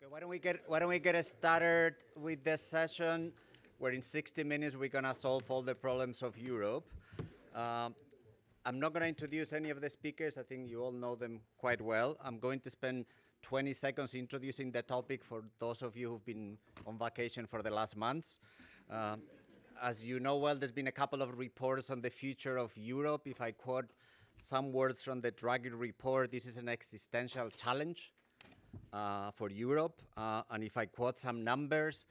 Okay, why don't we get started with this session, where in 60 minutes we're gonna solve all the problems of Europe. Um, I'm not gonna introduce any of the speakers. I think you all know them quite well. I'm going to spend 20 seconds introducing the topic for those of you who've been on vacation for the last months. As you know well, there's been a couple of reports on the future of Europe. If I quote some words from the Draghi report, this is an existential challenge for Europe. And if I quote some numbers,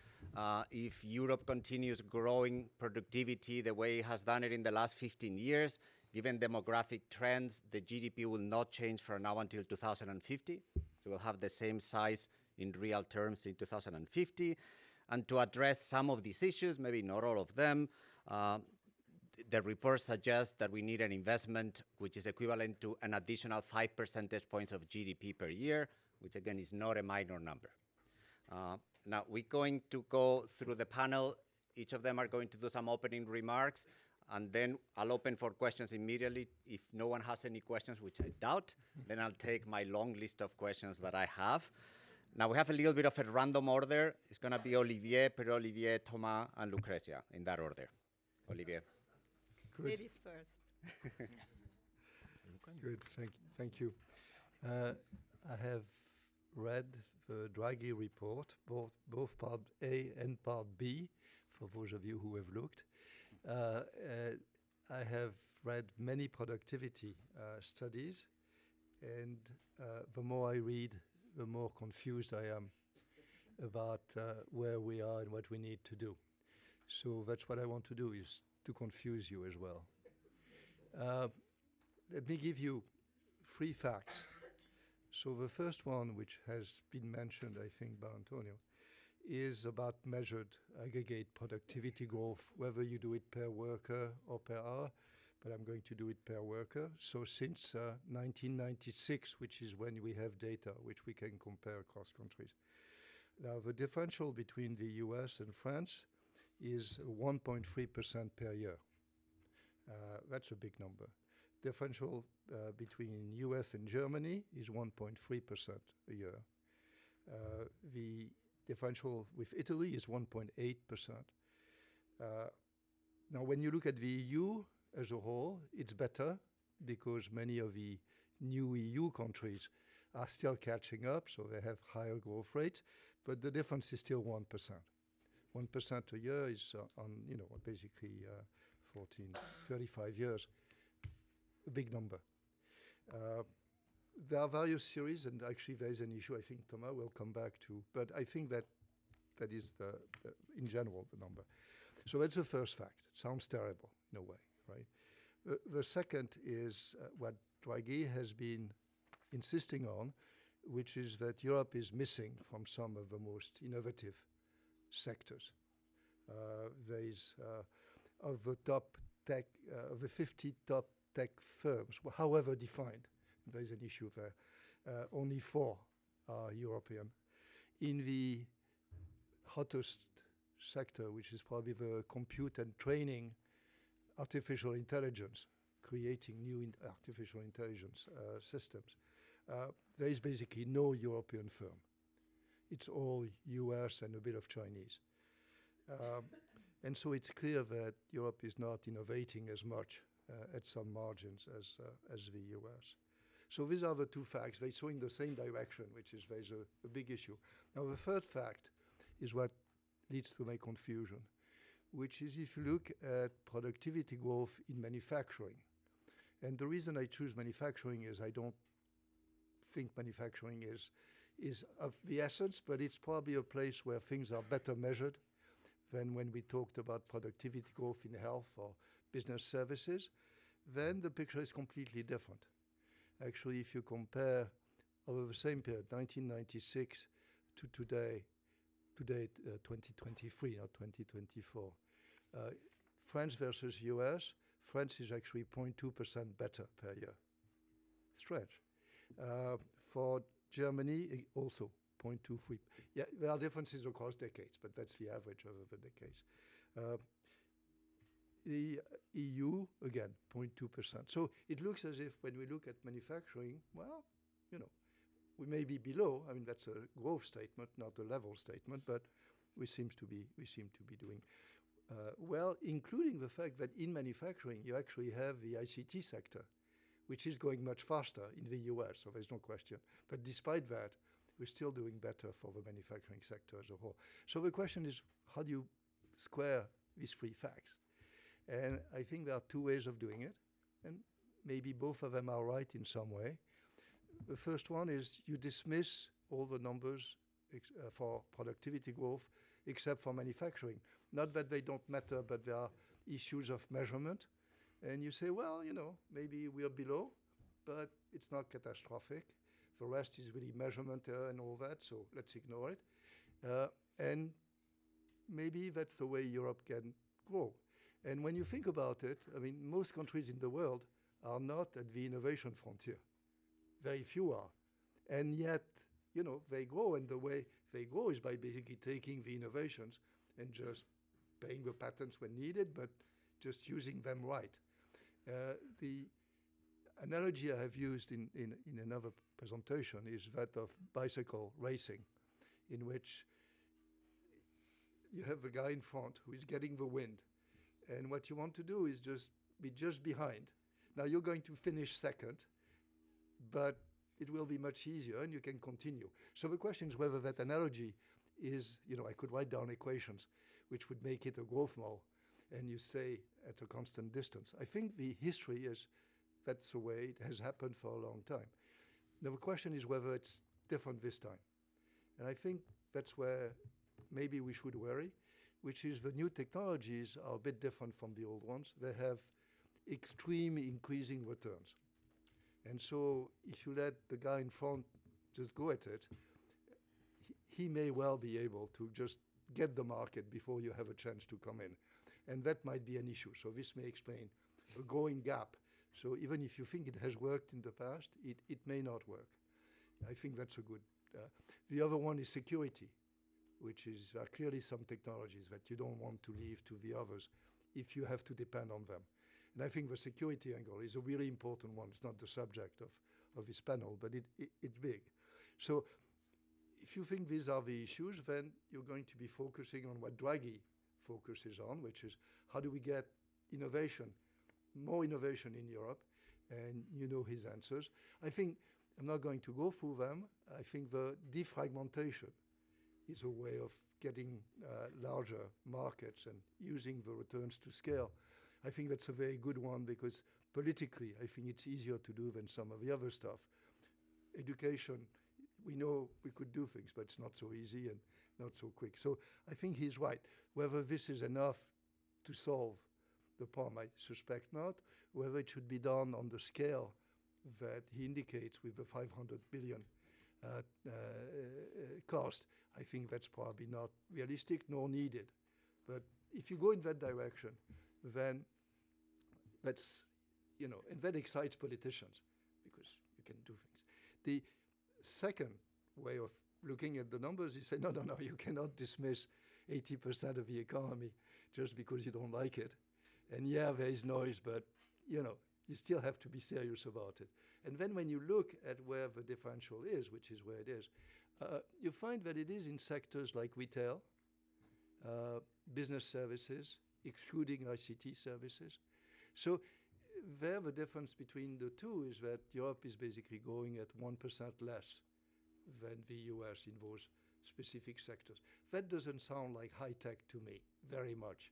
if Europe continues growing productivity the way it has done it in the last 15 years, given demographic trends, the GDP will not change from now until 2050. So we'll have the same size in real terms in 2050. And to address some of these issues, maybe not all of them, the report suggests that we need an investment which is equivalent to an additional 5 percentage points of GDP per year, which again is not a minor number. Now, we're going to go through the panel. Each of them are going to do some opening remarks, and then I'll open for questions immediately. If no one has any questions, which I doubt, then I'll take my long list of questions that I have. Now, we have a little bit of a random order. It's going to be Olivier, Pierre-Olivier, Thomas, and Lucrezia, in that order. Olivier. Good. Ladies first. Good, thank you. I have read the Draghi report, both part A and part B, for those of you who have looked. I have read many productivity studies, and the more I read, the more confused I am about where we are and what we need to do. So that's what I want to do, is to confuse you as well. Let me give you 3 facts. So the first one, which has been mentioned, I think, by Antonio, is about measured aggregate productivity growth, whether you do it per worker or per hour, but I'm going to do it per worker. So since 1996, which is when we have data which we can compare across countries. Now, the differential between the US and France is 1.3% per year. That's a big number. Differential between US and Germany is 1.3% a year. The differential with Italy is 1.8%. Now, when you look at the EU as a whole, it's better because many of the new EU countries are still catching up, so they have higher growth rates, but the difference is still 1%. 1% a year is on, basically 35 years, a big number. There are various theories, and actually there is an issue I think Thomas will come back to, but I think that is in general the number. So that's the first fact. It sounds terrible in a way, right? The second is what Draghi has been insisting on, which is that Europe is missing from some of the most innovative sectors. There is of the top tech, of the 50 top tech firms, however defined, there is an issue there, only 4 are European. In the hottest sector, which is probably the compute and training artificial intelligence, creating new artificial intelligence systems, there is basically no European firm. It's all US and a bit of Chinese. And so it's clear that Europe is not innovating as much at some margins as the US. So these are the 2 facts. They go in the same direction, which is there's a big issue. Now, the third fact is what leads to my confusion, which is if you look at productivity growth in manufacturing. And the reason I choose manufacturing is I don't think manufacturing is of the essence, but it's probably a place where things are better measured than when we talked about productivity growth in health or business services. Then the picture is completely different. Actually, if you compare over the same period, 1996 to today, 2023, not 2024, France versus US, France is actually 0.2% better per year. Strange. For Germany, also 0.23. Yeah, there are differences across decades, but that's the average over the decades. The EU, again, 0.2%. So it looks as if when we look at manufacturing, well, we may be below. I mean, that's a growth statement, not a level statement, but we seem to be doing well, including the fact that in manufacturing, you actually have the ICT sector, which is going much faster in the US, so there's no question. But despite that, we're still doing better for the manufacturing sector as a whole. So the question is, how do you square these three facts? And I think there are two ways of doing it, and maybe both of them are right in some way. The first one is you dismiss all the numbers for productivity growth except for manufacturing. Not that they don't matter, but there are issues of measurement. And you say, well, you know, maybe we are below, but it's not catastrophic. The rest is really measurement and all that, so let's ignore it. And maybe that's the way Europe can grow. And when you think about it, I mean, most countries in the world are not at the innovation frontier. Very few are. And yet, you know, they grow, and the way they grow is by basically taking the innovations and just paying the patents when needed, but just using them right. The analogy I have used in another presentation is that of bicycle racing, in which you have a guy in front who is getting the wind, and what you want to do is just be just behind. Now you're going to finish second, but it will be much easier and you can continue. So the question is whether that analogy is, you know, I could write down equations which would make it a growth mole, and you stay at a constant distance. I think the history is that's the way it has happened for a long time. Now the question is whether it's different this time. And I think that's where maybe we should worry, which is the new technologies are a bit different from the old ones. They have extreme increasing returns. And so if you let the guy in front just go at it, he may well be able to just get the market before you have a chance to come in. And that might be an issue. So this may explain a growing gap. So even if you think it has worked in the past, it may not work. I think that's a good. The other one is security, which is clearly some technologies that you don't want to leave to the others if you have to depend on them. And I think the security angle is a really important one. It's not the subject of this panel, but it's big. So if you think these are the issues, then you're going to be focusing on what Draghi focuses on, which is how do we get innovation, more innovation in Europe, and you know his answers. I think I'm not going to go through them. I think the defragmentation is a way of getting larger markets and using the returns to scale. I think that's a very good one because politically, I think it's easier to do than some of the other stuff. Education, we know we could do things, but it's not so easy and not so quick. So I think he's right. Whether this is enough to solve the problem, I suspect not. Whether it should be done on the scale that he indicates with the 500 billion cost, I think that's probably not realistic nor needed. But if you go in that direction, then that's, you know, and that excites politicians because you can do things. The second way of looking at the numbers is say, no, you cannot dismiss 80% of the economy just because you don't like it. And yeah, there is noise, but, you know, you still have to be serious about it. And then when you look at where the differential is, which is where it is, you find that it is in sectors like retail, business services, excluding ICT services. So there the difference between the two is that Europe is basically growing at 1% less than the US in those specific sectors. That doesn't sound like high tech to me very much.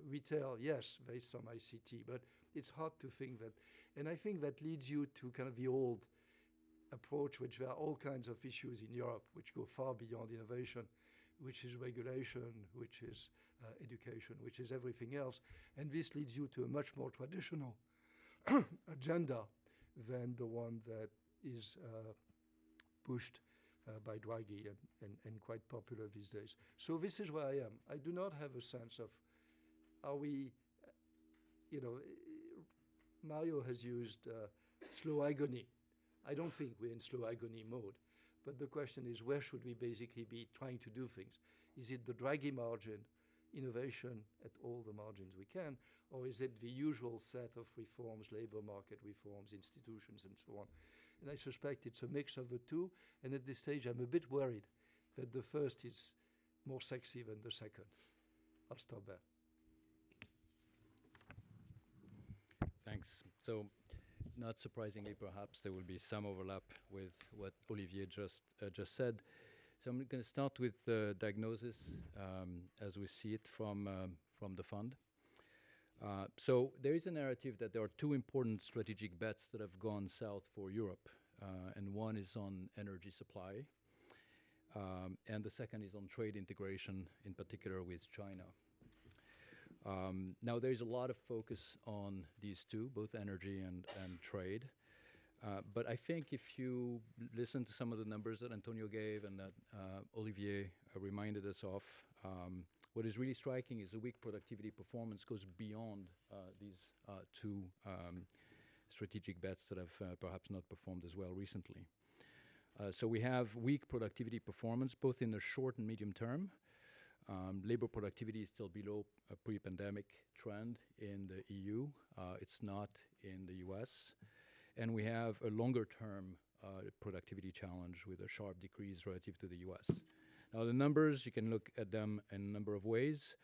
Retail, yes, there is some ICT, but it's hard to think that. And I think that leads you to kind of the old approach, which there are all kinds of issues in Europe which go far beyond innovation, which is regulation, which is education, which is everything else. And this leads you to a much more traditional agenda than the one that is pushed by Draghi and quite popular these days. So this is where I am. I do not have a sense of, are we, you know, Mario has used slow agony. I don't think we're in slow agony mode. But the question is, where should we basically be trying to do things? Is it the Draghi margin, innovation at all the margins we can, or is it the usual set of reforms, labor market reforms, institutions, and so on? And I suspect it's a mix of the two. And at this stage, I'm a bit worried that the first is more sexy than the second. I'll stop there. Thanks. So, not surprisingly, perhaps there will be some overlap with what Olivier just said. So I'm going to start with the diagnosis as we see it from the fund. So there is a narrative that there are two important strategic bets that have gone south for Europe, and one is on energy supply, and the second is on trade integration, in particular with China. Now there is a lot of focus on these two, both energy and trade. But I think if you listen to some of the numbers that Antonio gave and that Olivier reminded us of, what is really striking is the weak productivity performance goes beyond these two strategic bets that have perhaps not performed as well recently. So we have weak productivity performance both in the short and medium term. Labor productivity is still below a pre-pandemic trend in the EU. It's not in the US. And we have a longer-term productivity challenge with a sharp decrease relative to the US. Now, the numbers, you can look at them in a number of ways.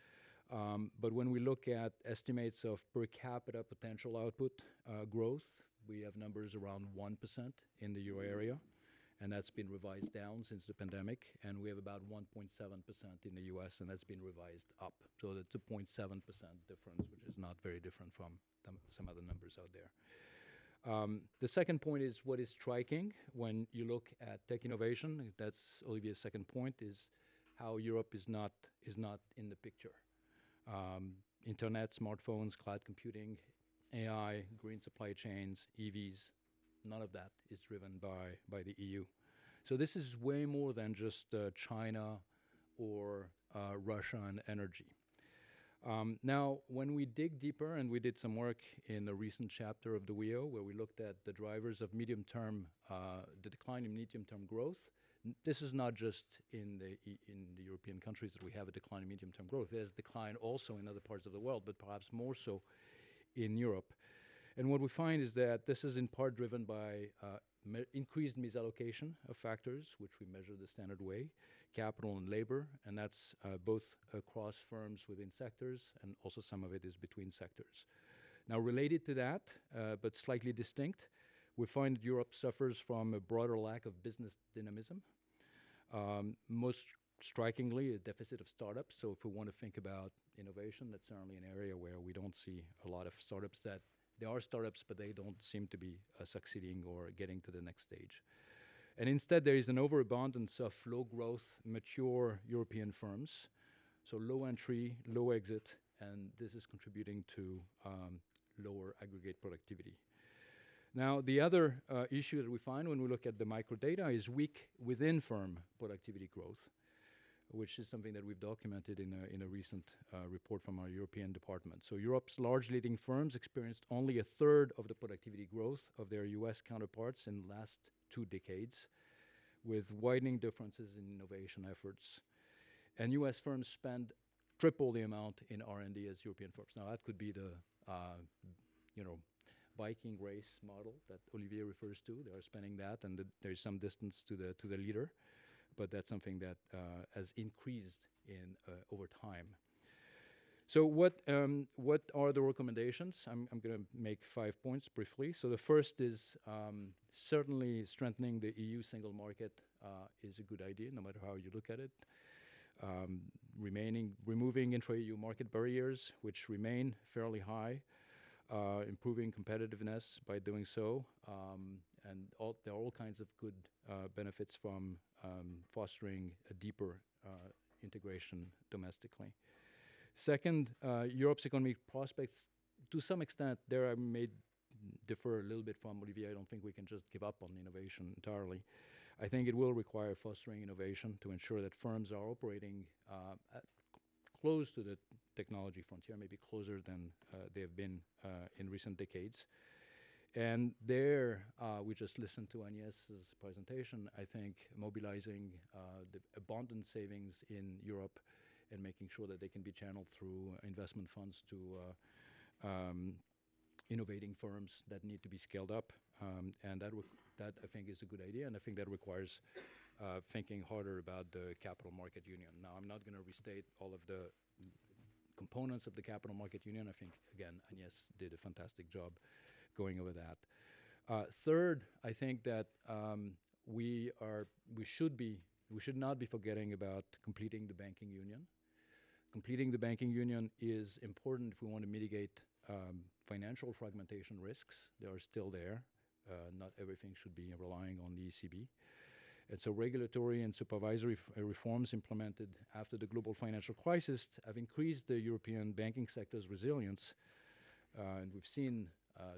But when we look at estimates of per capita potential output growth, we have numbers around 1% in the euro area. And that's been revised down since the pandemic. And we have about 1.7% in the US, and that's been revised up. So that's a 0.7% difference, which is not very different from some other numbers out there. The second point is what is striking when you look at tech innovation. That's Olivier's second point, is how Europe is not in the picture. Internet, smartphones, cloud computing, AI, green supply chains, EVs, none of that is driven by the EU. So this is way more than just China or Russia and energy. Now, when we dig deeper, and we did some work in a recent chapter of the WEO, where we looked at the drivers of medium-term, the decline in medium-term growth. This is not just in the European countries that we have a decline in medium-term growth. There's decline also in other parts of the world, but perhaps more so in Europe. And what we find is that this is in part driven by increased misallocation of factors, which we measure the standard way, capital and labor, and that's both across firms within sectors, and also some of it is between sectors. Now, related to that, but slightly distinct, we find that Europe suffers from a broader lack of business dynamism. Most strikingly, a deficit of startups. So if we want to think about innovation, that's certainly an area where we don't see a lot of startups. That there are startups, but they don't seem to be succeeding or getting to the next stage. And instead, there is an overabundance of low-growth, mature European firms, so low entry, low exit, and this is contributing to lower aggregate productivity. Now, the other issue that we find when we look at the microdata is weak within-firm productivity growth, which is something that we've documented in a recent report from our European department. So Europe's large leading firms experienced only a third of the productivity growth of their US counterparts in the last 2 decades, with widening differences in innovation efforts. And US firms spend triple the amount in R&D as European firms. Now, that could be the, Viking race model that Olivier refers to. They are spending that, and there's some distance to the leader. But that's something that has increased in over time. So what are the recommendations? I'm going to make 5 points briefly. So the first is certainly strengthening the EU single market is a good idea, no matter how you look at it. Removing intra-EU market barriers, which remain fairly high, improving competitiveness by doing so, and there are all kinds of good benefits from fostering a deeper integration domestically. Second, Europe's economic prospects, to some extent, there I may differ a little bit from Olivier. I don't think we can just give up on innovation entirely. I think it will require fostering innovation to ensure that firms are operating close to the technology frontier, maybe closer than they have been in recent decades. And there, we just listened to Agnès' presentation. I think mobilizing the abundant savings in Europe and making sure that they can be channeled through investment funds to innovating firms that need to be scaled up, and that That I think is a good idea, and I think that requires thinking harder about the capital market union. Now, I'm not going to restate all of the components of the capital market union. I think, again, Agnès did a fantastic job going over that. Third, I think that we should not be forgetting about completing the banking union. Completing the banking union is important if we want to mitigate financial fragmentation risks. They are still there. Not everything should be relying on the ECB. And so regulatory and supervisory reforms implemented after the global financial crisis have increased the European banking sector's resilience. And we've seen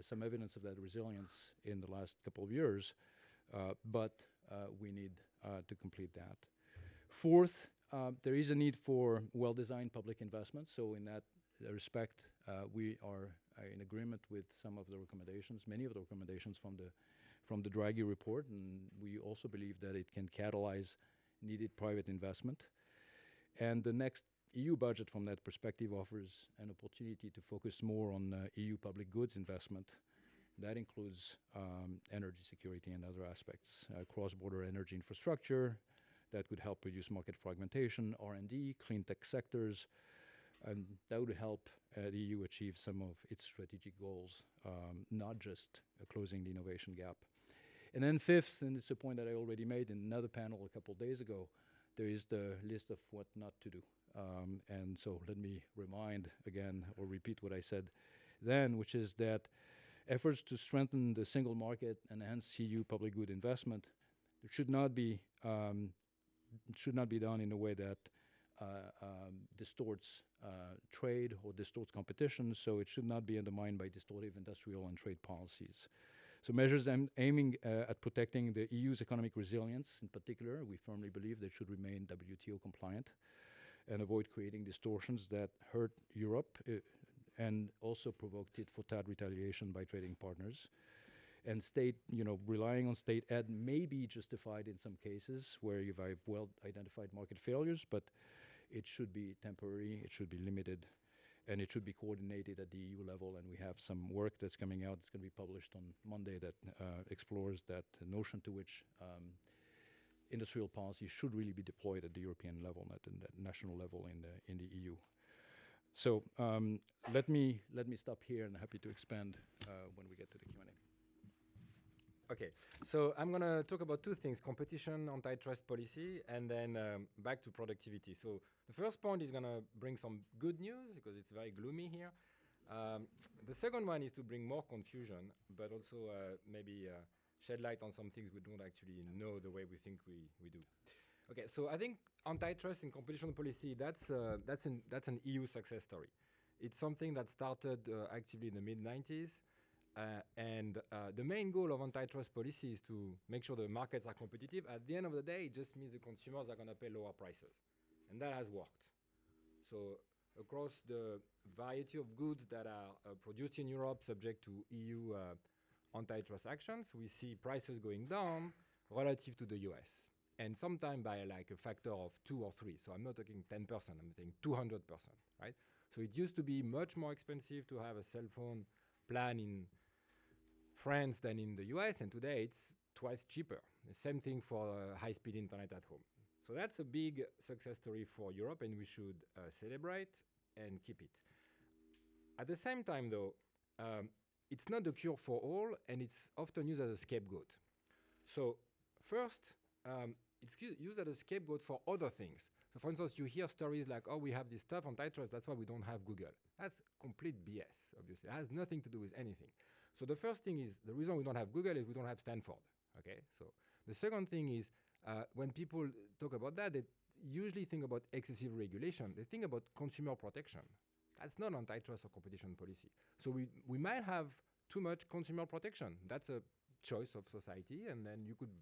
some evidence of that resilience in the last couple of years, but we need to complete that. Fourth, there is a need for well-designed public investment. So in that respect, we are in agreement with some of the recommendations, many of the recommendations from the Draghi report, and we also believe that it can catalyze needed private investment. And the next EU budget from that perspective offers an opportunity to focus more on EU public goods investment. That includes energy security and other aspects, cross-border energy infrastructure that could help reduce market fragmentation, R&D, clean tech sectors, and that would help the EU achieve some of its strategic goals, not just closing the innovation gap. And then fifth, and it's a point that I already made in another panel a couple of days ago, there is the list of what not to do. And so let me remind again, or repeat what I said then, which is that efforts to strengthen the single market and enhance EU public good investment should not be done in a way that distorts trade or distorts competition, so it should not be undermined by distortive industrial and trade policies. So measures aiming at protecting the EU's economic resilience, in particular, we firmly believe they should remain WTO compliant and avoid creating distortions that hurt Europe and also provoke tit-for-tat retaliation by trading partners. And relying on state aid may be justified in some cases where you've well-identified market failures, but it should be temporary, it should be limited, and it should be coordinated at the EU level. And we have some work that's coming out, it's going to be published on Monday, that explores that notion to which industrial policy should really be deployed at the European level, not at the national level in the EU. So let me stop here, and happy to expand when we get to the Q&A. Okay, so I'm going to talk about two things: competition, antitrust policy, and then back to productivity. So the first point is going to bring some good news because it's very gloomy here. The second one is to bring more confusion, but also maybe shed light on some things we don't actually know the way we think we do. Okay, so I think antitrust and competition policy, that's an EU success story. It's something that started actively in the mid-90s. And the main goal of antitrust policy is to make sure the markets are competitive. At the end of the day, it just means the consumers are going to pay lower prices. And that has worked. So across the variety of goods that are produced in Europe subject to EU antitrust actions, we see prices going down relative to the US. And sometimes by like a factor of 2 or 3. So I'm not talking 10%, I'm saying 200%, right? So it used to be much more expensive to have a cell phone plan in France than in the US, and today it's twice cheaper. The same thing for high-speed internet at home. So that's a big success story for Europe, and we should celebrate and keep it. At the same time, though, it's not the cure for all, and it's often used as a scapegoat. So first, it's used as a scapegoat for other things. So for instance, you hear stories like, oh, we have this stuff on antitrust, that's why we don't have Google. That's complete BS, obviously. It has nothing to do with anything. So the first thing is, the reason we don't have Google is we don't have Stanford, okay? So the second thing is, when people talk about that, they usually think about excessive regulation. They think about consumer protection. That's not antitrust or competition policy. So we might have too much consumer protection. That's a choice of society, and then you could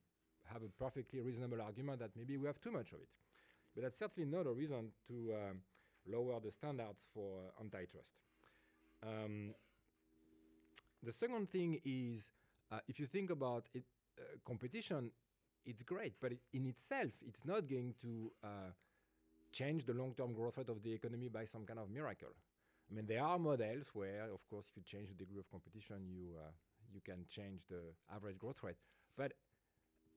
have a perfectly reasonable argument that maybe we have too much of it. But that's certainly not a reason to lower the standards for antitrust. The second thing is, if you think about it, competition, it's great, but in itself, it's not going to change the long-term growth rate of the economy by some kind of miracle. I mean, there are models where, of course, if you change the degree of competition, you can change the average growth rate. But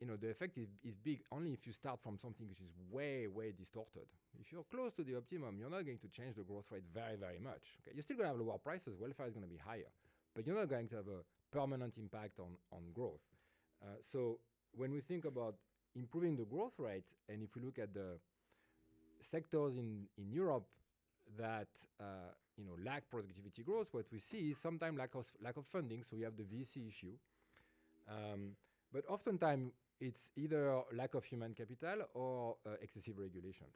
the effect is big only if you start from something which is way, way distorted. If you're close to the optimum, you're not going to change the growth rate very, very much. Okay? You're still going to have lower prices, welfare is going to be higher, but you're not going to have a permanent impact on growth. So when we think about improving the growth rate, and if we look at the sectors in Europe that lack productivity growth, what we see is sometimes lack of funding, so we have the VC issue. But oftentimes, it's either lack of human capital or excessive regulations.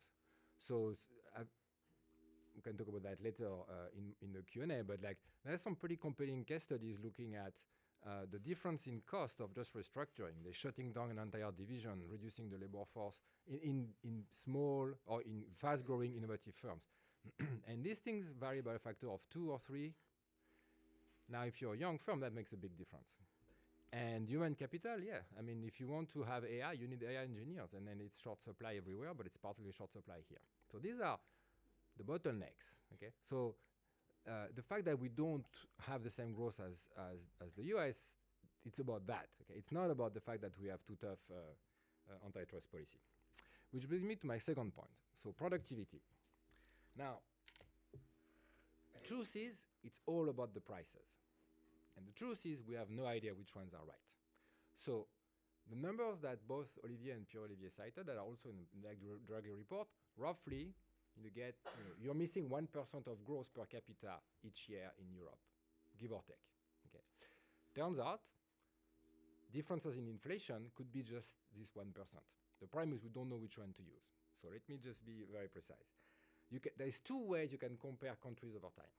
So we can talk about that later in the Q&A, but there's some pretty compelling case studies looking at the difference in cost of just restructuring. They're shutting down an entire division, reducing the labor force in small or in fast-growing innovative firms. And these things vary by a factor of 2 or 3. Now, if you're a young firm, that makes a big difference. And human capital, yeah. I mean, if you want to have AI, you need AI engineers, and then it's short supply everywhere, but it's partly short supply here. So these are the bottlenecks, okay? So the fact that we don't have the same growth as the US, it's about that, okay? It's not about the fact that we have too tough antitrust policy. Which brings me to my second point, so productivity. Now, truth is, it's all about the prices. And the truth is, we have no idea which ones are right. So the numbers that both Olivier and Pierre-Olivier cited that are also in the Draghi report, roughly, you're missing 1% of growth per capita each year in Europe, give or take. Okay. Turns out, differences in inflation could be just this 1%. The problem is we don't know which one to use. So let me just be very precise. There's 2 ways you can compare countries over time.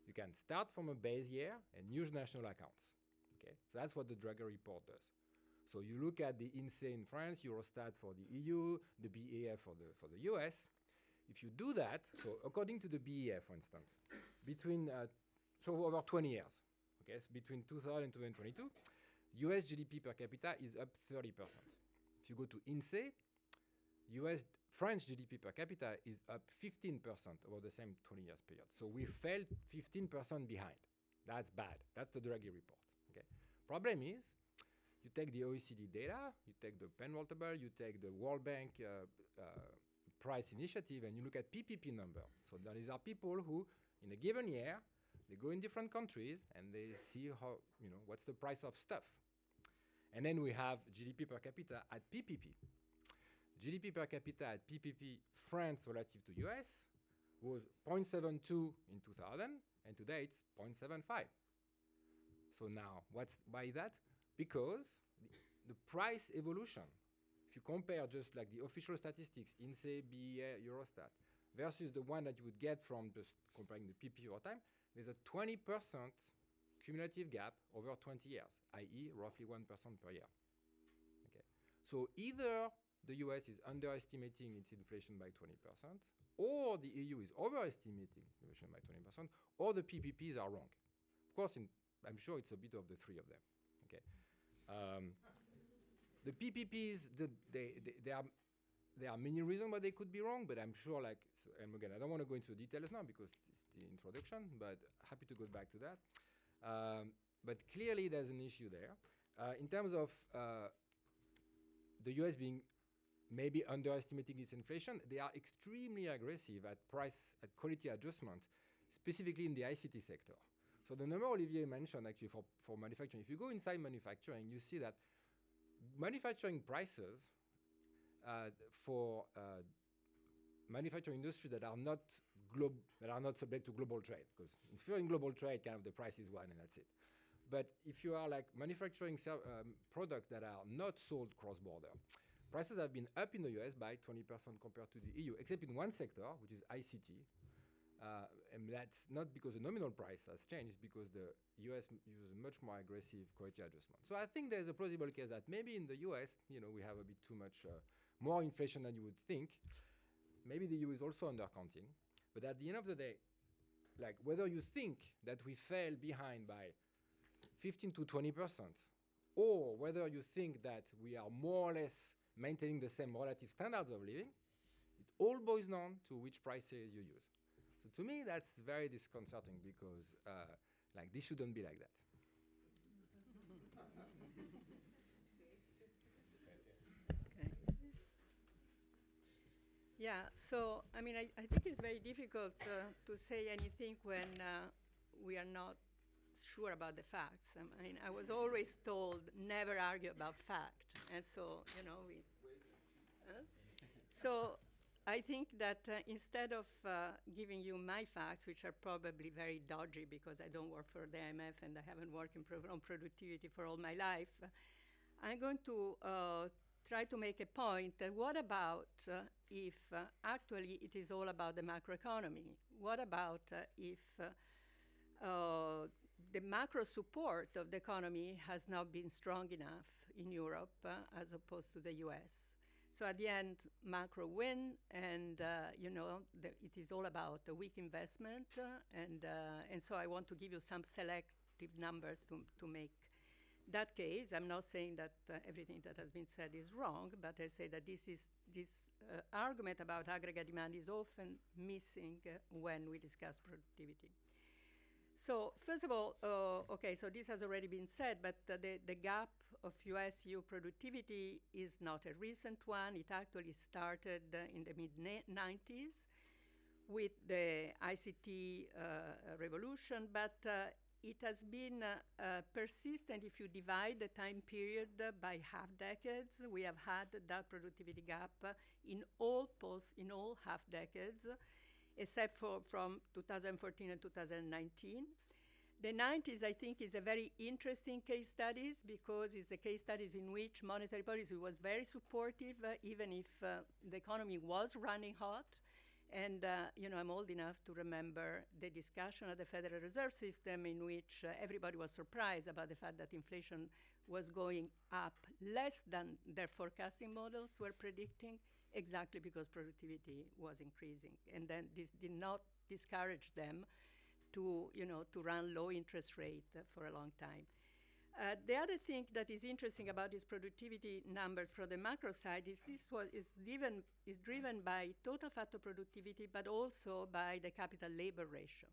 You can start from a base year and use national accounts. Okay, so that's what the Draghi report does. So you look at the INSEAD in France, Eurostat for the EU, the BEF for the US. If you do that, so according to the BEF, for instance, so over 20 years, okay, so between 2000 and 2022, US GDP per capita is up 30%. If you go to INSEAD, French GDP per capita is up 15% over the same 20 years period. So we fell 15% behind. That's bad. That's the Draghi report. Okay. Problem is, you take the OECD data, you take the Penn multiple, you take the World Bank price initiative, and you look at PPP number. So these are people who, in a given year, they go in different countries and they see how, what's the price of stuff. And then we have GDP per capita at PPP. GDP per capita at PPP France relative to US was 0.72 in 2000, and today it's 0.75. So now, why that? Because the price evolution, if you compare just like the official statistics, INSEAD, BEA, Eurostat, versus the one that you would get from just comparing the PPP over time, there's a 20% cumulative gap over 20 years, i.e. roughly 1% per year. Okay. So either the US is underestimating its inflation by 20%, or the EU is overestimating its inflation by 20%, or the PPPs are wrong. Of course, I'm sure it's a bit of the 3 of them. Okay. The PPPs, there are many reasons why they could be wrong, but I'm sure, and again, I don't want to go into the details now because it's the introduction, but happy to go back to that. But clearly, there's an issue there. In terms of the US being maybe underestimating its inflation, they are extremely aggressive at quality adjustment, specifically in the ICT sector. So the number Olivier mentioned actually for manufacturing, if you go inside manufacturing, you see that manufacturing prices for manufacturing industry that are not subject to global trade, because if you're in global trade, kind of the price is one and that's it. But if you are like manufacturing products that are not sold cross-border, prices have been up in the US by 20% compared to the EU, except in one sector, which is ICT. And that's not because the nominal price has changed, it's because the US uses a much more aggressive quality adjustment. So I think there's a plausible case that maybe in the US, we have a bit too much, more inflation than you would think. Maybe the EU is also undercounting. But at the end of the day, like whether you think that we fell behind by 15 to 20%, or whether you think that we are more or less maintaining the same relative standards of living, it all boils down to which prices you use. So to me, that's very disconcerting because this shouldn't be like that. Yeah, so I mean, I think it's very difficult to say anything when we are not sure about the facts. I mean, I was always told never argue about fact, and so we. So I think that instead of giving you my facts, which are probably very dodgy because I don't work for the IMF and I haven't worked on productivity for all my life, I'm going to try to make a point that what about if actually it is all about the macroeconomy? What about if the macro support of the economy has not been strong enough in Europe as opposed to the US? So at the end, macro win, and it is all about the weak investment, and so I want to give you some selective numbers to make that case. I'm not saying that everything that has been said is wrong, but I say that this argument about aggregate demand is often missing when we discuss productivity. So first of all, okay, so this has already been said, but the gap of US-EU productivity is not a recent one. It actually started in the mid-90s with the ICT revolution, but it has been persistent. If you divide the time period by half decades, we have had that productivity gap in all half decades, except for from 2014 and 2019. The 90s, I think, is a very interesting case studies because it's a case studies in which monetary policy was very supportive, even if the economy was running hot. And I'm old enough to remember the discussion at the Federal Reserve System in which everybody was surprised about the fact that inflation was going up less than their forecasting models were predicting, exactly because productivity was increasing. And then this did not discourage them to run low interest rate for a long time. The other thing that is interesting about these productivity numbers from the macro side is is driven by total factor productivity, but also by the capital labor ratio.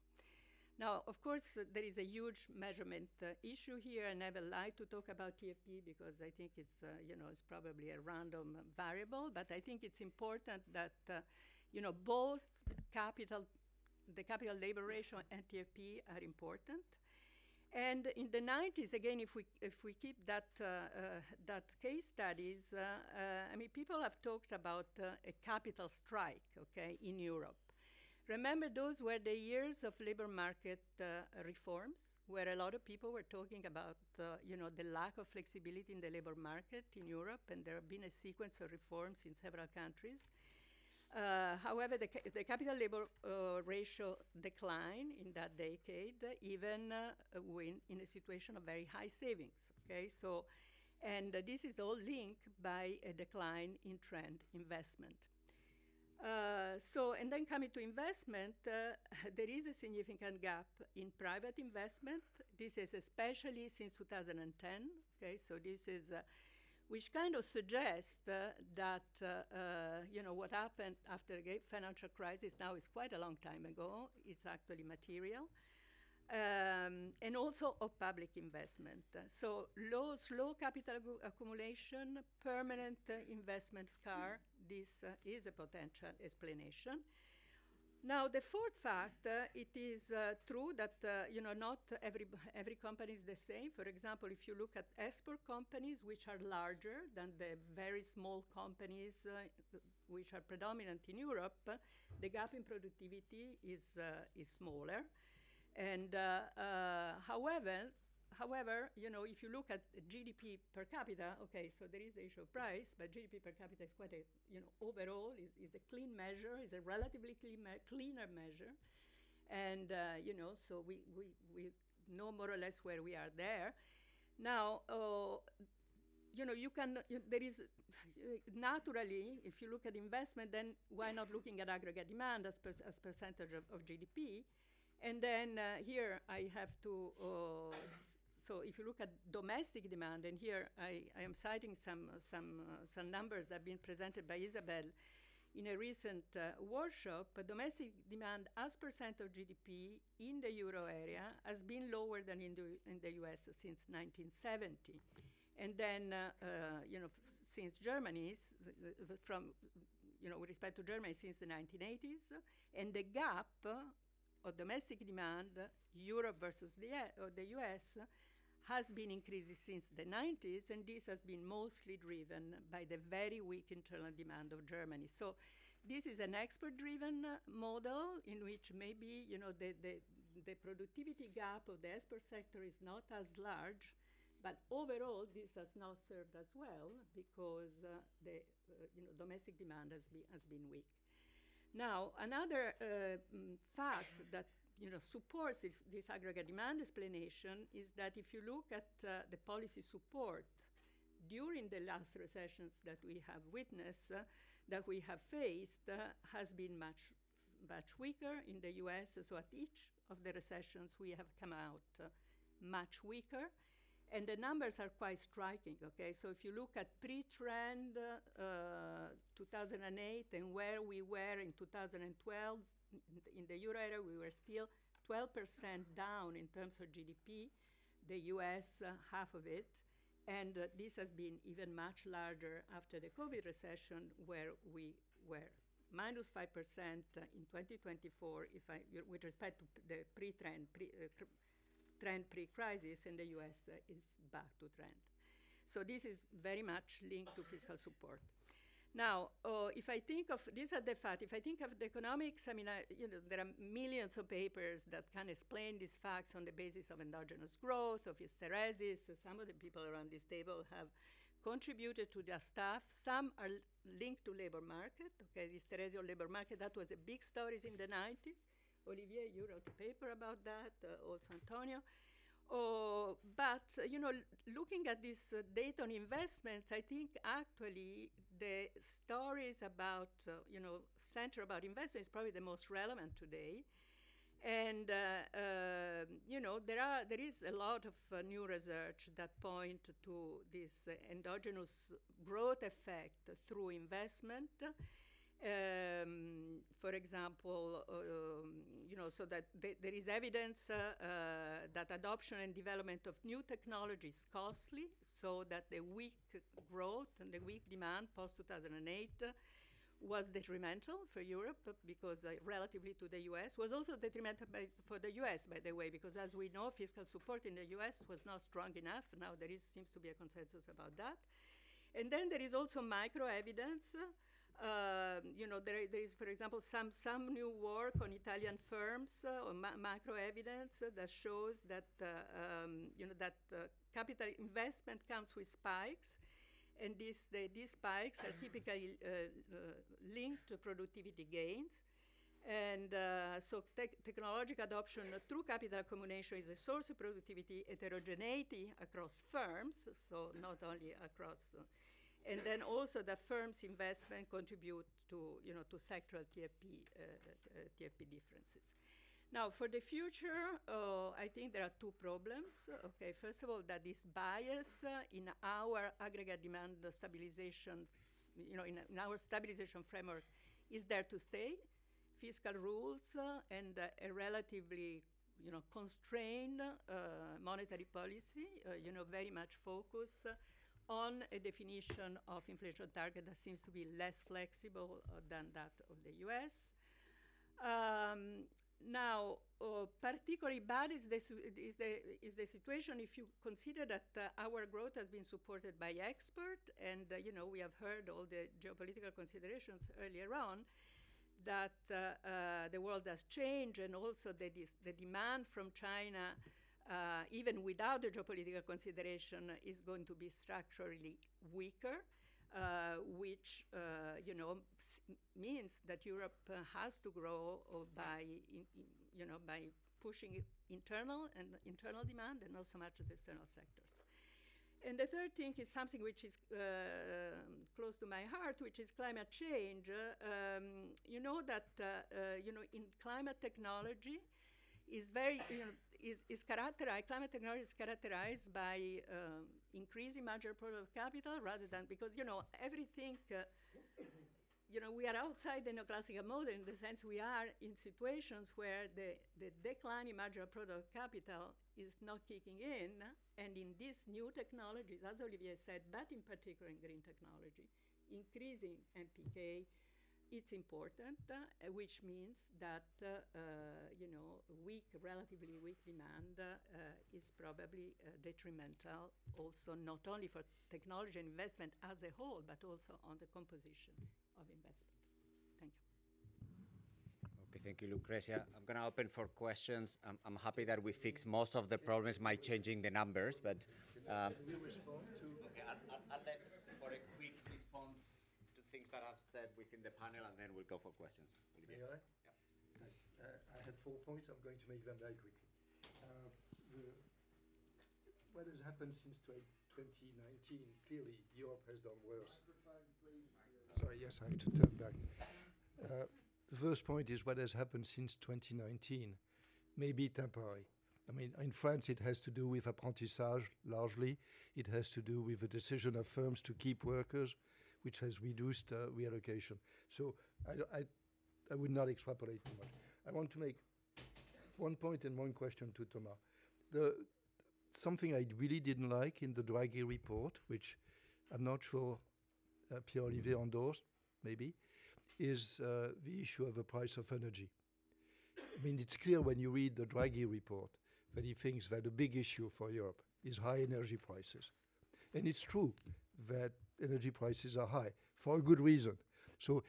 Now, of course, there is a huge measurement issue here. I never like to talk about TFP because I think it's it's probably a random variable. But I think it's important that both the capital labor ratio and TFP are important. And in the 90s, again, if we keep that case studies, I mean, people have talked about a capital strike, okay, in Europe. Remember, those were the years of labor market reforms, where a lot of people were talking about, the lack of flexibility in the labor market in Europe, and there have been a sequence of reforms in several countries. However, the capital labor ratio declined in that decade, even when in a situation of very high savings. Okay, so, and this is all linked by a decline in trend investment. And then coming to investment, there is a significant gap in private investment. This is especially since 2010. Okay, so this is. Which kind of suggests that what happened after the great financial crisis now is quite a long time ago. It's actually material. And also of public investment. So slow capital accumulation, permanent investment scar, this is a potential explanation. Now, the fourth fact, it is true that not every company is the same. For example, if you look at export companies, which are larger than the very small companies which are predominant in Europe, the gap in productivity is smaller. And however, if you look at GDP per capita, okay, so there is the issue of price, but GDP per capita is quite a, overall is a clean measure, is a relatively cleaner measure. And, so we know more or less where we are there. Now, there is, naturally, if you look at investment, then why not looking at aggregate demand as percentage of GDP? And then here I have to, so if you look at domestic demand, and here I am citing some numbers that have been presented by Isabel in a recent workshop, domestic demand as percent of GDP in the euro area has been lower than in the US since 1970. And then, since Germany, from with respect to Germany since the 1980s, and the gap of domestic demand, Europe versus the US, has been increasing since the 90s, and this has been mostly driven by the very weak internal demand of Germany. So this is an export-driven model in which maybe the productivity gap of the export sector is not as large, but overall this has not served as well because the domestic demand has been weak. Now, another fact that supports this aggregate demand explanation is that if you look at the policy support during the last recessions that we have witnessed, that we have faced, has been much weaker in the US. So at each of the recessions, we have come out much weaker. And the numbers are quite striking, okay? So if you look at pre-trend 2008 and where we were in 2012, in the euro area, we were still 12% down in terms of GDP, the US half of it. And this has been even much larger after the COVID recession, where we were minus 5% in 2024, with respect to the trend pre-crisis, and the US is back to trend. So this is very much linked to fiscal support. Now, if I think of, these are the facts, if I think of the economics, I mean, there are millions of papers that can explain these facts on the basis of endogenous growth, of hysteresis. Some of the people around this table have contributed to their stuff. Some are linked to labor market, okay, hysteresis or labor market, that was a big story in the 90s. Olivier, you wrote a paper about that, also Antonio. But, looking at this data on investments, I think actually the stories about, center about investment is probably the most relevant today. And, there is a lot of new research that point to this endogenous growth effect through investment. For example, so that there is evidence that adoption and development of new technology is costly, so that the weak growth and the weak demand post-2008 was detrimental for Europe because relatively to the US, was also detrimental for the US, by the way, because as we know, fiscal support in the US was not strong enough. Now there seems to be a consensus about that. And then there is also micro-evidence. There is, for example, some new work on Italian firms or macro evidence that shows that capital investment comes with spikes, and these spikes are typically linked to productivity gains. And so technological adoption through capital accumulation is a source of productivity heterogeneity across firms, so not only across. And then also the firm's investment contribute to sectoral TFP differences. Now, for the future, I think there are two problems. Okay, first of all, that this bias in our aggregate demand stabilization, in our stabilization framework, is there to stay. Fiscal rules and a relatively, constrained monetary policy, very much focused on a definition of inflation target that seems to be less flexible than that of the US. Now, particularly bad is the situation if you consider that our growth has been supported by export, and we have heard all the geopolitical considerations earlier on, that the world has changed, and also the demand from China, even without the geopolitical consideration, is going to be structurally weaker, which means that Europe has to grow by pushing internal demand and not so much the external sectors. And the third thing is something which is close to my heart, which is climate change. You know that in climate technology is very is characterized. Climate technology is characterized by increasing marginal product of capital rather than because everything. We are outside the neoclassical model in the sense we are in situations where the decline in marginal product of capital is not kicking in, and in these new technologies, as Olivier said, but in particular in green technology, increasing MPK, it's important, which means that relatively weak demand is probably detrimental also not only for technology and investment as a whole, but also on the composition of investment. Thank you. Okay, thank you, Lucrezia. I'm going to open for questions. I'm happy that we fixed most of the problems by changing the numbers, but Can we respond to? okay, I'll let for a quick response to things that I've said within the panel, and then we'll go for questions. May I? I had 4 points. I'm going to make them very quickly. What has happened since 2019? Clearly, Europe has done worse. Sorry, yes, I have to turn back. The first point is what has happened since 2019 may be temporary. I mean, in France, it has to do with apprentissage largely. It has to do with the decision of firms to keep workers, which has reduced reallocation. So I would not extrapolate too much. I want to make 1 point and 1 question to Thomas. Something I really didn't like in the Draghi report, which I'm not sure Pierre-Olivier endorsed, maybe, is the issue of the price of energy. I mean, it's clear when you read the Draghi report that he thinks that a big issue for Europe is high energy prices. And it's true that energy prices are high for a good reason. So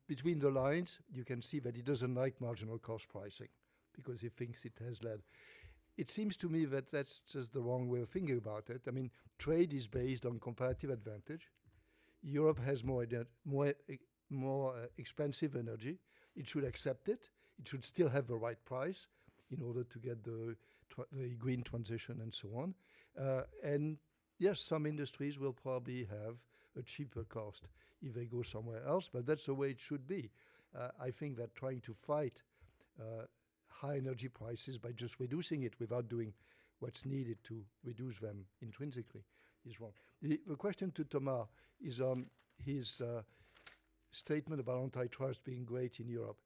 between the lines, you can see that he doesn't like marginal cost pricing because he thinks it has led. It seems to me that that's just the wrong way of thinking about it. I mean, trade is based on comparative advantage. Europe has more expensive energy. It should accept it. It should still have the right price in order to get the green transition and so on. And yes, some industries will probably have a cheaper cost if they go somewhere else, but that's the way it should be. I think that trying to fight high energy prices by just reducing it without doing what's needed to reduce them intrinsically is wrong. The question to Thomas is on his statement about antitrust being great in Europe.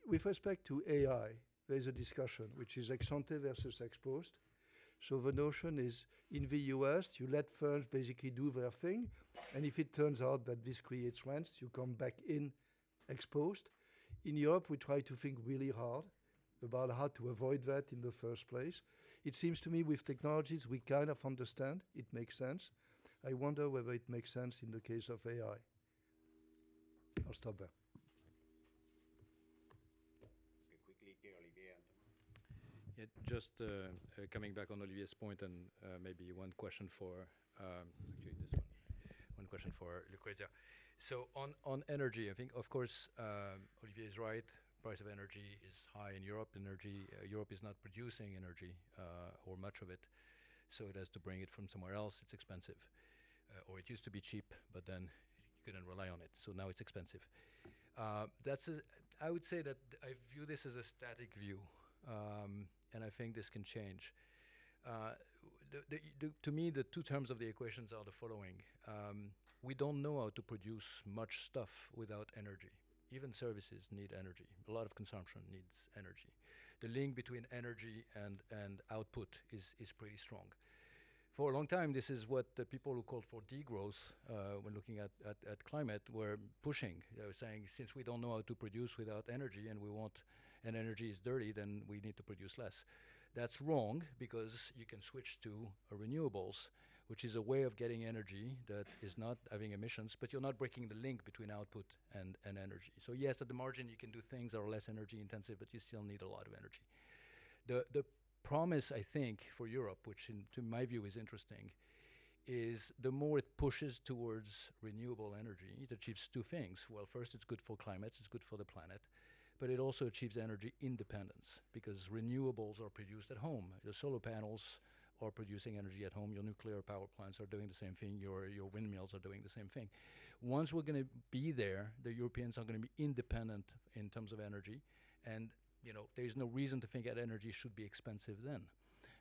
With respect to AI, there's a discussion which is ex ante versus ex post. So the notion is in the US, you let firms basically do their thing, and if it turns out that this creates rents, you come back in ex post. In Europe, we try to think really hard about how to avoid that in the first place. It seems to me with technologies, we kind of understand, it makes sense. I wonder whether it makes sense in the case of AI. I'll stop there. Quickly, Pierre-Olivier. Yeah, just coming back on Olivier's point, and maybe one question for actually this one question for Lucrezia. So on energy, I think of course Olivier is right. Price of energy is high in Europe. Europe is not producing energy or much of it, so it has to bring it from somewhere else. It's expensive, or it used to be cheap, but then you couldn't rely on it. So now it's expensive. I would say that I view this as a static view. And I think this can change. To me, the two terms of the equations are the following. We don't know how to produce much stuff without energy. Even services need energy. A lot of consumption needs energy. The link between energy and output is pretty strong. For a long time, this is what the people who called for degrowth when looking at climate were pushing. They were saying, since we don't know how to produce without energy and energy is dirty, then we need to produce less. That's wrong, because you can switch to renewables, which is a way of getting energy that is not having emissions, but you're not breaking the link between output and energy. So yes, at the margin, you can do things that are less energy intensive, but you still need a lot of energy. The promise, I think, for Europe, which to my view is interesting, is the more it pushes towards renewable energy, it achieves two things. Well, first, it's good for climate, it's good for the planet, but it also achieves energy independence, because renewables are produced at home. The solar panels are producing energy at home. Your nuclear power plants are doing the same thing. Your windmills are doing the same thing. Once we're going to be there, the Europeans are going to be independent in terms of energy, and there's no reason to think that energy should be expensive then.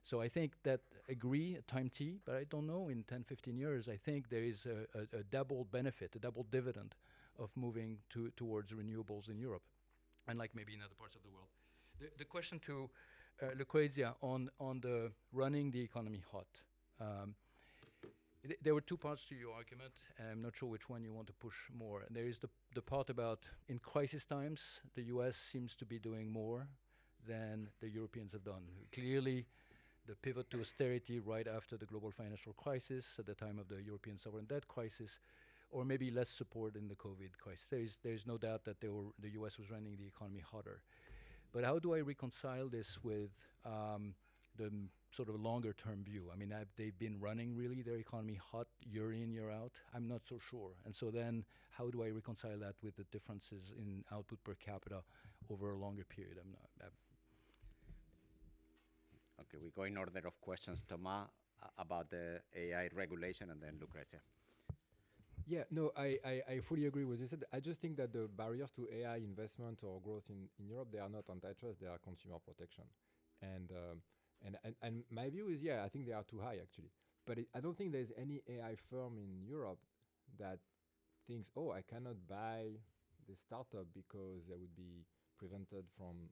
So I think that agree time T, but I don't know, in 10, 15 years, I think there is a double benefit, a double dividend of moving towards renewables in Europe, unlike maybe in other parts of the world. The question to Lucrezia on the running the economy hot. There were two parts to your argument. I'm not sure which one you want to push more. There is the part about in crisis times, the US seems to be doing more than the Europeans have done. Clearly, the pivot to austerity right after the global financial crisis, at the time of the European sovereign debt crisis, or maybe less support in the COVID crisis. There's no doubt that the US was running the economy hotter. But how do I reconcile this with the sort of longer term view? I mean, they've been running really their economy hot year in, year out. I'm not so sure. And so then how do I reconcile that with the differences in output per capita over a longer period? Okay, we go in order of questions. Thomas, about the AI regulation, and then Lucrezia. Yeah, no, I fully agree with you said. I just think that the barriers to AI investment or growth in Europe, they are not antitrust, they are consumer protection. And my view is, yeah, I think they are too high actually. But I don't think there's any AI firm in Europe that thinks, oh, I cannot buy this startup because they would be prevented from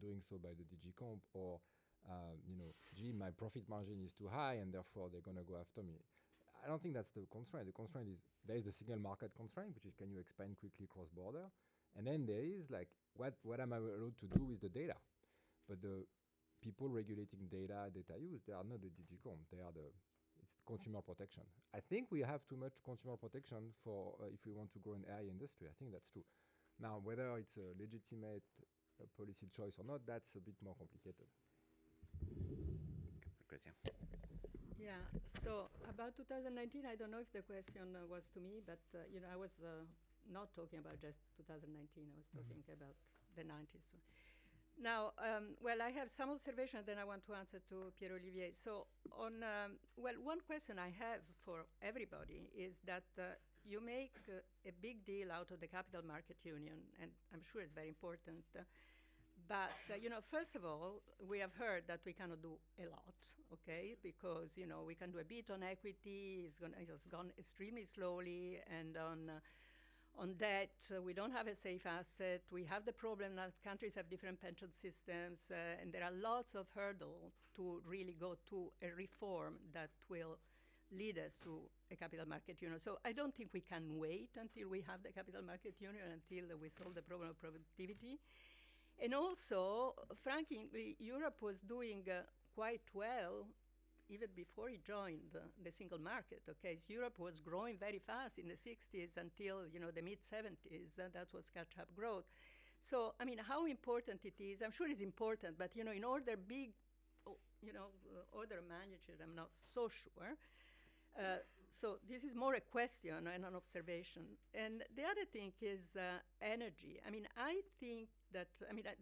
doing so by the DG Comp, or gee, my profit margin is too high and therefore they're going to go after me. I don't think that's the constraint. The constraint is, there is the single market constraint, which is can you expand quickly cross-border? And then there is like, what am I allowed to do with the data? But the people regulating data use, they are not the DG Comp, it's consumer protection. I think we have too much consumer protection for if we want to grow an AI industry. I think that's true. Now, whether it's a legitimate policy choice or not, that's a bit more complicated. Lucrezia. Yeah, so about 2019, I don't know if the question was to me, but I was not talking about just 2019, I was talking about the 90s. Now, well, I have some observations, then I want to answer to Pierre-Olivier. So on, one question I have for everybody is that you make a big deal out of the Capital Market Union, and I'm sure it's very important. But, first of all, we have heard that we cannot do a lot, okay? Because, we can do a bit on equity, it's gone extremely slowly, and on debt, we don't have a safe asset. We have the problem that countries have different pension systems, and there are lots of hurdles to really go to a reform that will lead us to a capital market union. So I don't think we can wait until we have the capital market union, until we solve the problem of productivity. And also, frankly, Europe was doing quite well even before it joined the single market, okay? So Europe was growing very fast in the 60s until, the mid-70s, that was catch-up growth. So, I mean, how important it is, I'm sure it's important, but, in order big, order magnitude, I'm not so sure. So this is more a question and an observation. And the other thing is energy. I mean, I think that,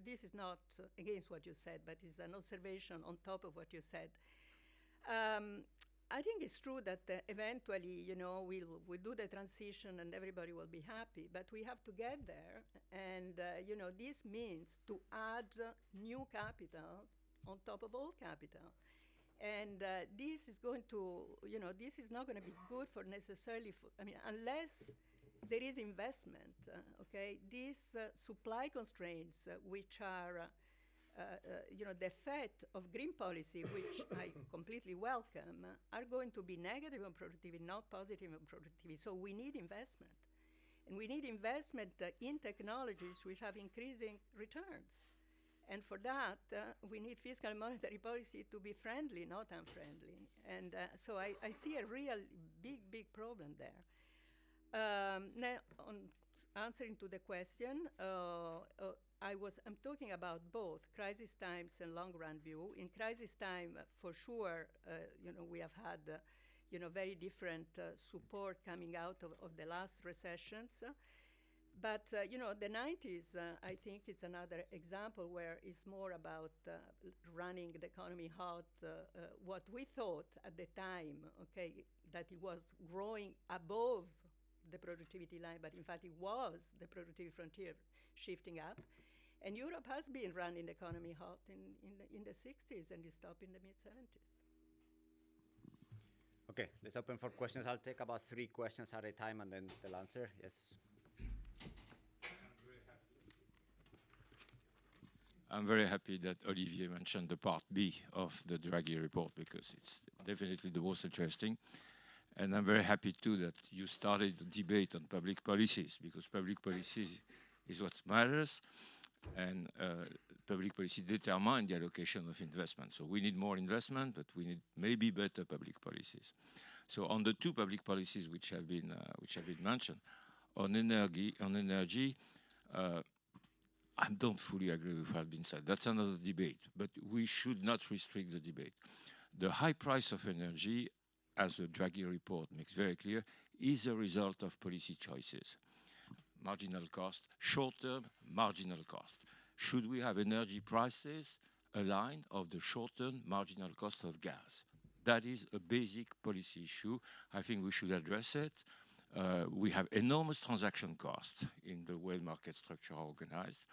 this is not against what you said, but it's an observation on top of what you said. I think it's true that eventually, we'll do the transition and everybody will be happy, but we have to get there. And, this means to add new capital on top of old capital. And this is going to, this is not going to be good for necessarily, unless there is investment, okay? These supply constraints, which are, the effect of green policy, which I completely welcome, are going to be negative on productivity, not positive on productivity. So we need investment. And we need investment in technologies which have increasing returns. And for that, we need fiscal and monetary policy to be friendly, not unfriendly. And so I see a real big problem there. Now, on answering to the question, I'm talking about both crisis times and long-run view. In crisis time, for sure, we have had, very different support coming out of the last recessions. But, the 90s, I think it's another example where it's more about running the economy hot. What we thought at the time, okay, that it was growing above the productivity line, but in fact it was the productivity frontier shifting up. And Europe has been running the economy hot in the 60s and it stopped in the mid-70s. Okay, let's open for questions. I'll take about 3 questions at a time and then they'll answer. Yes. I'm very happy that Olivier mentioned the part B of the Draghi report because it's definitely the most interesting. And I'm very happy too that you started the debate on public policies, because public policies is what matters, and public policy determine the allocation of investment. So we need more investment, but we need maybe better public policies. So on the two public policies which have been mentioned, on energy, I don't fully agree with what has been said. That's another debate, but we should not restrict the debate. The high price of energy, as the Draghi report makes very clear, is a result of policy choices. Marginal cost, short-term marginal cost. Should we have energy prices aligned of the short-term marginal cost of gas? That is a basic policy issue. I think we should address it. We have enormous transaction costs in the way market structure are organized.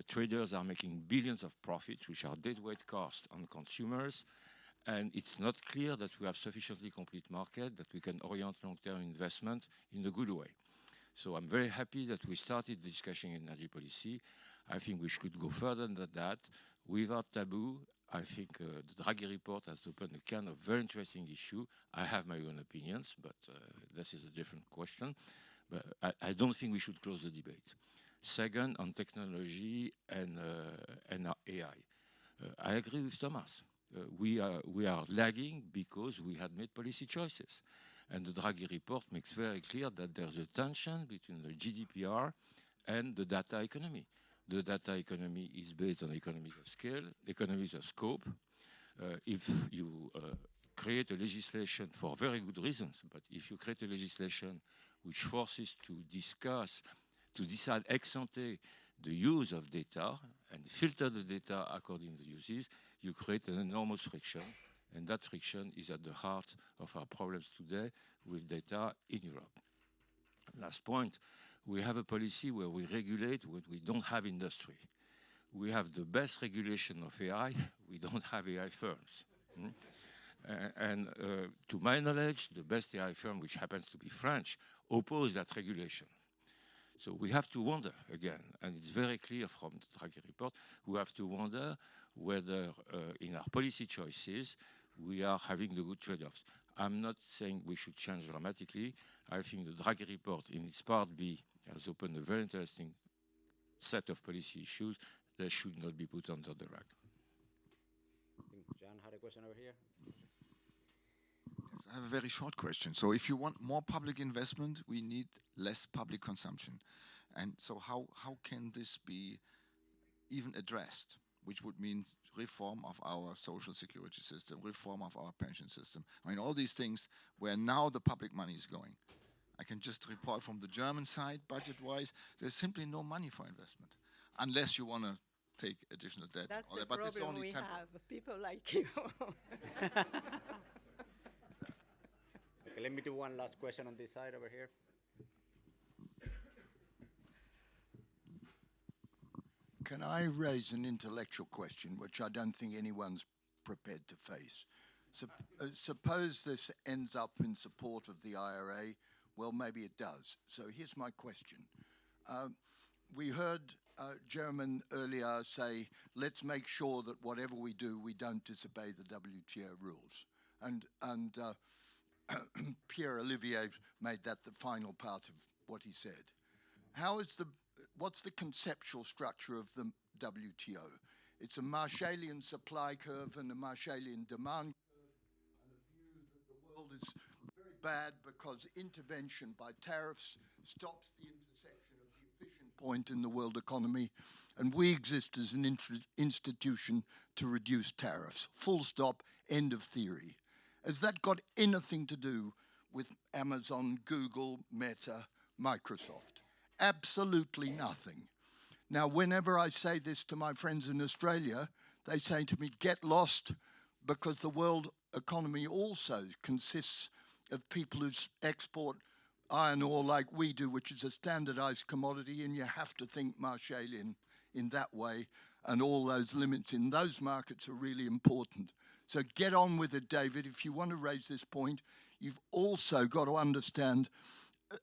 Traders are making billions of profits, which are deadweight costs on consumers. And it's not clear that we have sufficiently complete market that we can orient long-term investment in a good way. So I'm very happy that we started the discussion in energy policy. I think we should go further than that. Without taboo, I think the Draghi report has opened a kind of very interesting issue. I have my own opinions, but this is a different question. But I don't think we should close the debate. Second, on technology and AI. I agree with Thomas. We are lagging because we had made policy choices. And the Draghi report makes very clear that there's a tension between the GDPR and the data economy. The data economy is based on economies of scale, economies of scope. If you create a legislation for very good reasons, but if you create a legislation which forces to decide ex ante the use of data and filter the data according to the uses, you create an enormous friction, and that friction is at the heart of our problems today with data in Europe. Last point, we have a policy where we regulate what we don't have industry. We have the best regulation of AI, we don't have AI firms. And to my knowledge, the best AI firm, which happens to be French, oppose that regulation. So we have to wonder again, and it's very clear from the Draghi report, we have to wonder whether in our policy choices we are having the good trade-offs. I'm not saying we should change dramatically. I think the Draghi report in its part B has opened a very interesting set of policy issues that should not be put under the rug. I think John had a question over here. I have a very short question. So if you want more public investment, we need less public consumption. And so how can this be even addressed, which would mean reform of our social security system, reform of our pension system? I mean, all these things where now the public money is going. I can just report from the German side, budget-wise, there's simply no money for investment, unless you want to take additional debt. That's the but it's problem only we temporary. have, people like you. Okay, let me do one last question on this side over here. Can I raise an intellectual question, which I don't think anyone's prepared to face? Suppose this ends up in support of the IRA. Well, maybe it does. So here's my question. We heard German earlier say, let's make sure that whatever we do, we don't disobey the WTO rules. And Pierre-Olivier made that the final part of what he said. What's the conceptual structure of the WTO? It's a Marshallian supply curve and a Marshallian demand curve, and a view that the world is very bad because intervention by tariffs stops the intersection of the efficient point in the world economy, and we exist as an institution to reduce tariffs. Full stop, end of theory. Has that got anything to do with Amazon, Google, Meta, Microsoft? Absolutely nothing. Now, whenever I say this to my friends in Australia, they say to me, get lost, because the world economy also consists of people who export iron ore like we do, which is a standardized commodity, and you have to think Marshallian in that way, and all those limits in those markets are really important. So get on with it, David. If you want to raise this point, you've also got to understand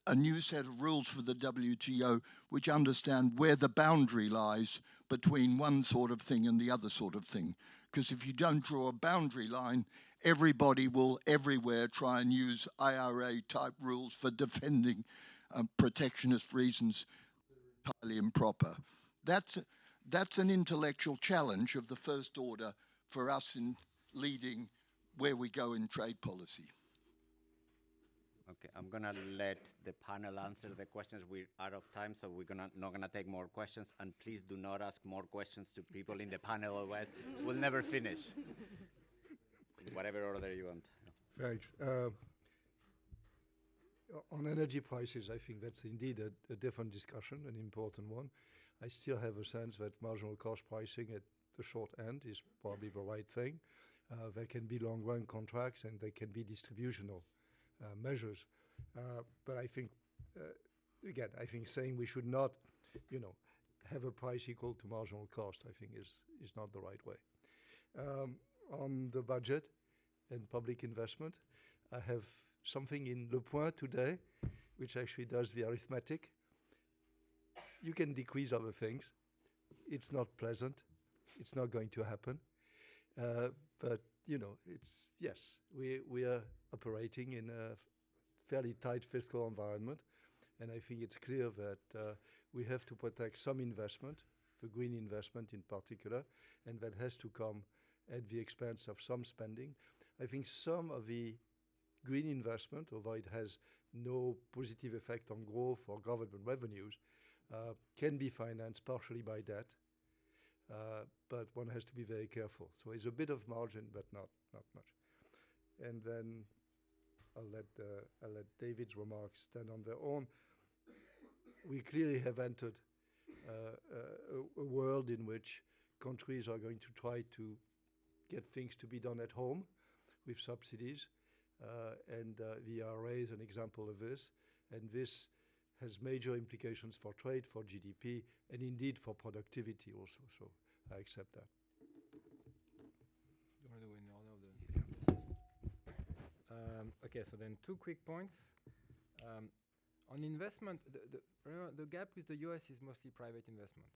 a new set of rules for the WTO, which understand where the boundary lies between one sort of thing and the other sort of thing. Because if you don't draw a boundary line, everybody will everywhere try and use IRA-type rules for defending protectionist reasons, entirely improper. That's an intellectual challenge of the first order for us in leading where we go in trade policy. Okay, I'm gonna let the panel answer the questions. We're out of time, so we're not gonna take more questions. And please do not ask more questions to people in the panel, otherwise we'll never finish. In whatever order you want. Thanks. On energy prices, I think that's indeed a different discussion, an important one. I still have a sense that marginal cost pricing at the short end is probably the right thing. There can be long-run contracts and there can be distributional measures. But I think, again, I think saying we should not, have a price equal to marginal cost, I think is not the right way. On the budget and public investment, I have something in Le Point today, which actually does the arithmetic. You can decrease other things. It's not pleasant. It's not going to happen. But, it's, yes, we are operating in a fairly tight fiscal environment. And I think it's clear that we have to protect some investment, the green investment in particular, and that has to come at the expense of some spending. I think some of the green investment, although it has no positive effect on growth or government revenues, can be financed partially by debt, but one has to be very careful. So there's a bit of margin, but not much. And then I'll let David's remarks stand on their own. We clearly have entered a world in which countries are going to try to get things to be done at home with subsidies. And the IRA is an example of this. And this has major implications for trade, for GDP, and indeed for productivity also. So I accept that. Okay, so then 2 quick points. On investment, the gap with the US is mostly private investment.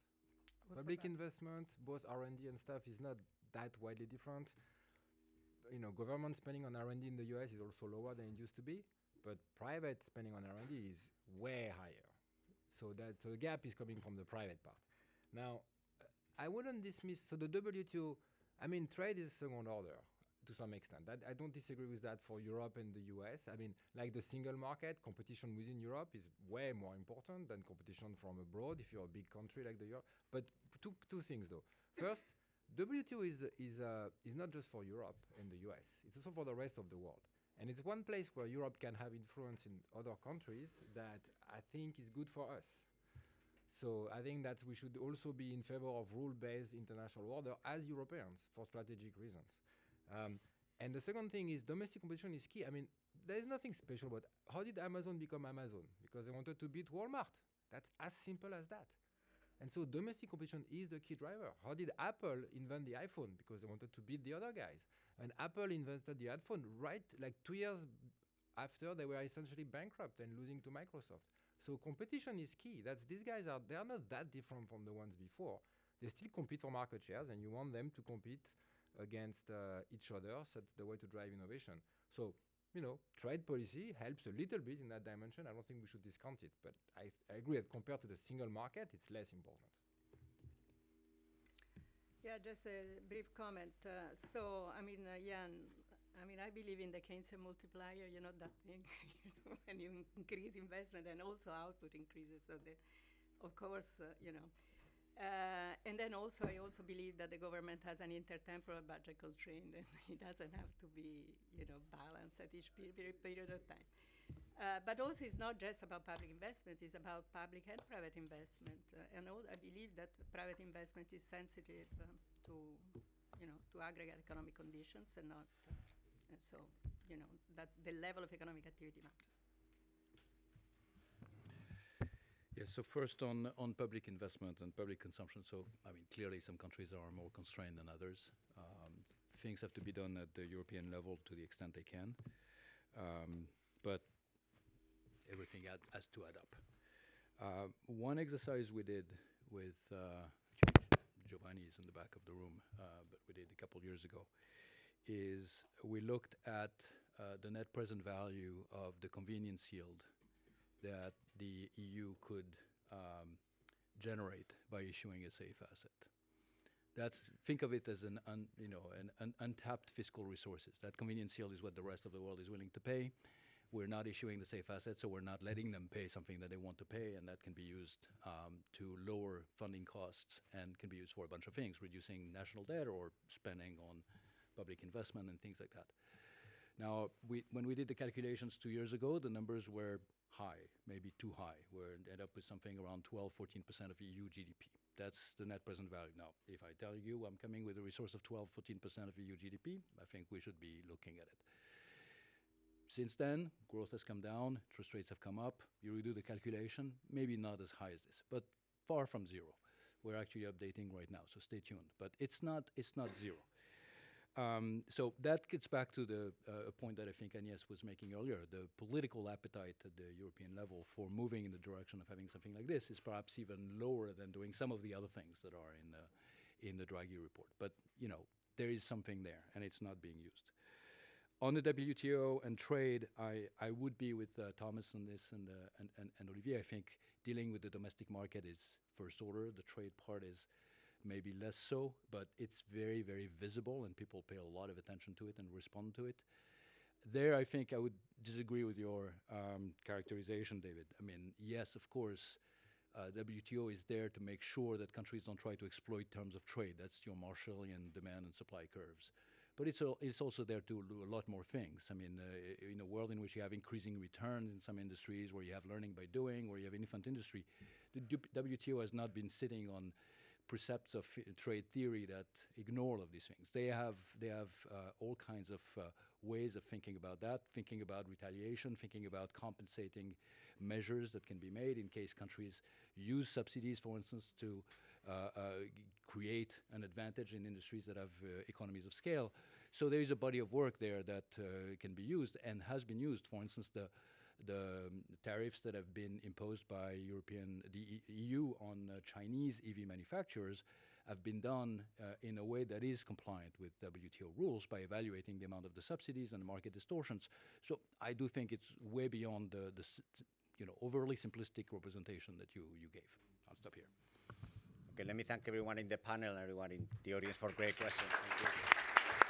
Public investment, both R&D and stuff, is not that widely different. Government spending on R&D in the US is also lower than it used to be, but private spending on R&D is way higher. So the gap is coming from the private part. Now, I wouldn't dismiss, so the WTO, trade is second order to some extent. I don't disagree with that for Europe and the US. Like the single market, competition within Europe is way more important than competition from abroad if you're a big country like the Europe. But two things though. First, WTO is not just for Europe and the US. It's also for the rest of the world. And it's one place where Europe can have influence in other countries that I think is good for us. So I think that we should also be in favor of rule-based international order as Europeans for strategic reasons. And the second thing is domestic competition is key. There is nothing special about how did Amazon become Amazon? Because they wanted to beat Walmart. That's as simple as that. And so domestic competition is the key driver. How did Apple invent the iPhone? Because they wanted to beat the other guys. And Apple invented the iPhone right like 2 years after they were essentially bankrupt and losing to Microsoft. So competition is key. These guys they are not that different from the ones before. They still compete for market shares, and you want them to compete against each other. So that's the way to drive innovation. So, trade policy helps a little bit in that dimension. I don't think we should discount it, but I agree that compared to the single market, it's less important. Yeah, just a brief comment. Jan, I believe in the Keynesian multiplier, that thing, when you increase investment and also output increases. So, of course, and then also, I also believe that the government has an intertemporal budget constraint, and it doesn't have to be, balanced at each period of time. But also, it's not just about public investment; it's about public and private investment. I believe that private investment is sensitive to aggregate economic conditions, and not, and so, that the level of economic activity matters. Yes, so first on public investment and public consumption. So, clearly some countries are more constrained than others. Things have to be done at the European level to the extent they can. But everything has to add up. One exercise we did with Giovanni is in the back of the room, but we did a couple years ago, is we looked at the net present value of the convenience yield that the EU could generate by issuing a safe asset. Think of it as an untapped fiscal resources. That convenience yield is what the rest of the world is willing to pay. We're not issuing the safe asset, so we're not letting them pay something that they want to pay, and that can be used to lower funding costs and can be used for a bunch of things, reducing national debt or spending on public investment and things like that. Now, when we did the calculations 2 years ago, the numbers were high, maybe too high. We ended up with something around 12, 14% of EU GDP. That's the net present value. Now, if I tell you I'm coming with a resource of 12, 14% of EU GDP, I think we should be looking at it. Since then, growth has come down, interest rates have come up. You redo the calculation, maybe not as high as this, but far from zero. We're actually updating right now, so stay tuned. But it's not zero. So that gets back to the point that I think Agnès was making earlier. The political appetite at the European level for moving in the direction of having something like this is perhaps even lower than doing some of the other things that are in the Draghi report. But there is something there, and it's not being used. On the WTO and trade, I would be with Thomas on this and Olivier. I think dealing with the domestic market is first order. The trade part is maybe less so, but it's very, very visible, and people pay a lot of attention to it and respond to it. There, I think I would disagree with your characterization, David. I mean, yes, of course, WTO is there to make sure that countries don't try to exploit terms of trade. That's your Marshallian demand and supply curves. But it's also there to do a lot more things. I mean, in a world in which you have increasing returns in some industries, where you have learning by doing, where you have infant industry, the WTO has not been sitting on precepts of trade theory that ignore all of these things. They have all kinds of ways of thinking about that, thinking about retaliation, thinking about compensating measures that can be made in case countries use subsidies, for instance, to create an advantage in industries that have economies of scale. So there is a body of work there that can be used and has been used. For instance, the tariffs that have been imposed by the EU on Chinese EV manufacturers have been done in a way that is compliant with WTO rules by evaluating the amount of the subsidies and the market distortions. So I do think it's way beyond the overly simplistic representation that you gave. I'll stop here. Okay, let me thank everyone in the panel and everyone in the audience for great questions. Thank you.